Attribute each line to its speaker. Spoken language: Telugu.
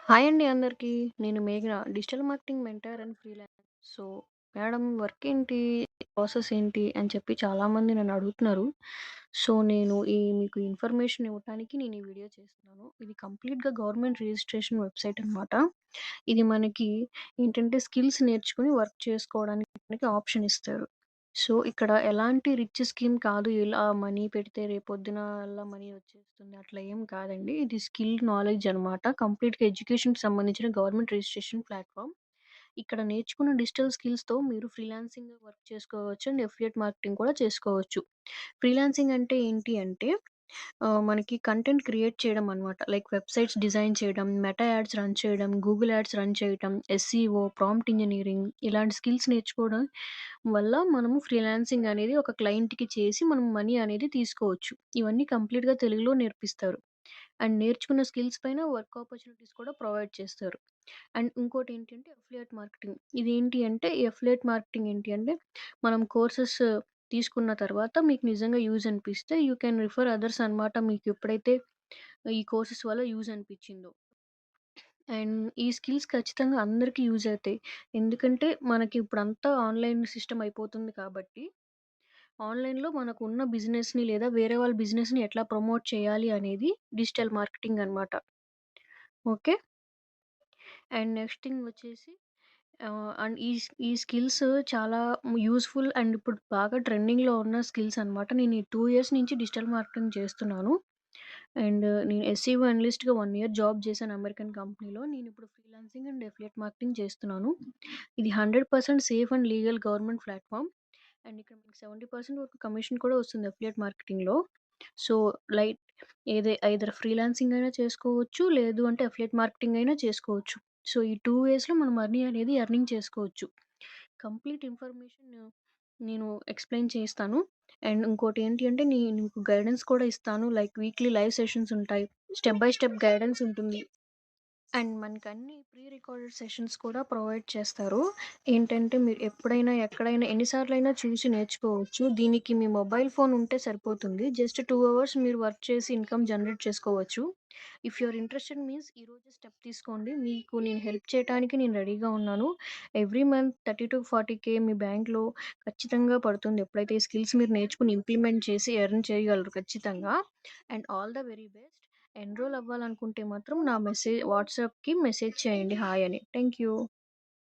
Speaker 1: హాయ్ అండి అందరికీ. నేను మేఘన. Digital marketing mentor and freelancer. So, madam work ఏంటి? ప్రాసెస్ ఏంటి? అని చెప్పి చాలామంది నన్ను అడుగుతున్నారు. సో, నేను మీకు ఇన్ఫర్మేషన్ ఇవ్వటానికి నేను ఈ వీడియో చేస్తున్నాను. ఇది కంప్లీట్‌గా గవర్నమెంట్ రిజిస్ట్రేషన్ వెబ్‌సైట్ అనమాట. ఇది మనకి ఏంటంటే స్కిల్స్ నేర్చుకొని వర్క్ చేసుకోవడానికి మనకి ఆప్షన్ ఇస్తారు. సో, ఇక్కడ ఎలాంటి రిచ్ స్కీమ్ కాదు. ఇలా మనీ పెడితే రేపొద్దున అలా మనీ వచ్చేస్తుంది. అట్లా ఏం కాదండి. ఇది స్కిల్ నాలెడ్జ్ అనమాట. కంప్లీట్‌గా ఎడ్యుకేషన్‌కి సంబంధించిన గవర్నమెంట్ రిజిస్ట్రేషన్ ప్లాట్‌ఫార్మ్. ఇక్కడ నేర్చుకున్న డిజిటల్ స్కిల్స్‌తో మీరు ఫ్రీలాన్సింగ్ వర్క్ చేసుకోవచ్చు అండ్ అఫిలియేట్ మార్కెటింగ్ కూడా చేసుకోవచ్చు. ఫ్రీలాన్సింగ్ అంటే ఏంటి అంటే మనకి కంటెంట్ క్రియేట్ చేయడం అనమాట. లైక్ వెబ్‌సైట్స్ డిజైన్ చేయడం, మెటా యాడ్స్ రన్ చేయడం, గూగుల్ యాడ్స్ రన్ చేయటం, ఎస్‌ఈఓ, ప్రాంప్ట్ ఇంజినీరింగ్ ఇలాంటి స్కిల్స్ నేర్చుకోవడం వల్ల మనము ఫ్రీలాన్సింగ్ అనేది ఒక క్లయింట్‌కి చేసి మనం మనీ అనేది తీసుకోవచ్చు. ఇవన్నీ కంప్లీట్‌గా తెలుగులో నేర్పిస్తారు. అండ్ నేర్చుకున్న స్కిల్స్ పైన వర్క్ ఆపర్చునిటీస్ కూడా ప్రొవైడ్ చేస్తారు. అండ్ ఇంకోటేంటంటే అఫిలియేట్ మార్కెటింగ్. ఇదేంటి అంటే ఈ అఫిలియేట్ మార్కెటింగ్ ఏంటి అంటే మనం కోర్సెస్ తీసుకున్న తర్వాత మీకు నిజంగా యూజ్ అనిపిస్తే యూ కెన్ రిఫర్ అదర్స్ అనమాట. మీకు ఎప్పుడైతే ఈ కోర్సెస్ వల్ల యూజ్ అనిపిచ్చిందో. అండ్ ఈ స్కిల్స్ ఖచ్చితంగా అందరికీ యూజ్ అవుతాయి. ఎందుకంటే మనకి ఇప్పుడంతా ఆన్‌లైన్ సిస్టమ్ అయిపోతుంది కాబట్టి, ఆన్‌లైన్‌లో మనకున్న బిజినెస్‌ని లేదా వేరే వాళ్ళ బిజినెస్‌ని ఎట్లా ప్రమోట్ చేయాలి అనేది డిజిటల్ మార్కెటింగ్ అనమాట. ఓకే. అండ్ నెక్స్ట్ థింగ్ వచ్చేసి అండ్ ఈ స్కిల్స్ చాలా యూజ్‌ఫుల్ అండ్ ఇప్పుడు బాగా ట్రెండింగ్‌లో ఉన్న స్కిల్స్ అనమాట. నేను ఈ 2 ఇయర్స్ నుంచి డిజిటల్ మార్కెటింగ్ చేస్తున్నాను. అండ్ నేను ఎస్‌ఈఓ అనలిస్ట్‌గా 1 ఇయర్ జాబ్ చేశాను అమెరికన్ కంపెనీలో. నేనిప్పుడు ఫ్రీలాన్సింగ్ అండ్ అఫిలియేట్ మార్కెటింగ్ చేస్తున్నాను. ఇది 100% safe and legal government platform. And ఇక్కడ మీకు 70% వరకు కమిషన్ కూడా వస్తుంది అఫిలియేట్ మార్కెటింగ్‌లో. సో, లైట్ ఐదర్ ఫ్రీలాన్సింగ్ అయినా చేసుకోవచ్చు. లేదు అంటే అఫిలియేట్ మార్కెటింగ్ అయినా చేసుకోవచ్చు. సో, ఈ 2 వేస్‌లో మనం మనీ అనేది ఎర్నింగ్ చేసుకోవచ్చు. కంప్లీట్ ఇన్ఫర్మేషన్ నేను ఎక్స్‌ప్లెయిన్ చేస్తాను. అండ్ ఇంకోటి ఏంటి అంటే నేను మీకు గైడెన్స్ కూడా ఇస్తాను. లైక్ వీక్లీ లైవ్ సెషన్స్ ఉంటాయి. స్టెప్ బై స్టెప్ గైడెన్స్ ఉంటుంది. అండ్ మనకన్నీ ప్రీ రికార్డెడ్ సెషన్స్ కూడా ప్రొవైడ్ చేస్తారు. ఏంటంటే మీరు ఎప్పుడైనా, ఎక్కడైనా, ఎన్ని సార్లైనా చూసి నేర్చుకోవచ్చు. దీనికి మీ మొబైల్ ఫోన్ ఉంటే సరిపోతుంది. జస్ట్ 2 అవర్స్ మీరు వర్క్ చేసి ఇన్‌కమ్ జనరేట్ చేసుకోవచ్చు. If you are interested means ఈరోజే స్టెప్ తీసుకోండి. మీకు నేను హెల్ప్ చేయటానికి నేను రెడీగా ఉన్నాను. ఎవ్రీ మంత్ 30-40K మీ బ్యాంక్‌లో ఖచ్చితంగా పడుతుంది. ఎప్పుడైతే ఈ స్కిల్స్ మీరు నేర్చుకొని ఇంప్లిమెంట్ చేసి ఎర్న్ చేయగలరు ఖచ్చితంగా. And all the very best. Enrol అవ్వాలనుకుంటే మాత్రం నా వాట్సాప్‌కి మెసేజ్ చేయండి హాయ్ అని. Thank you.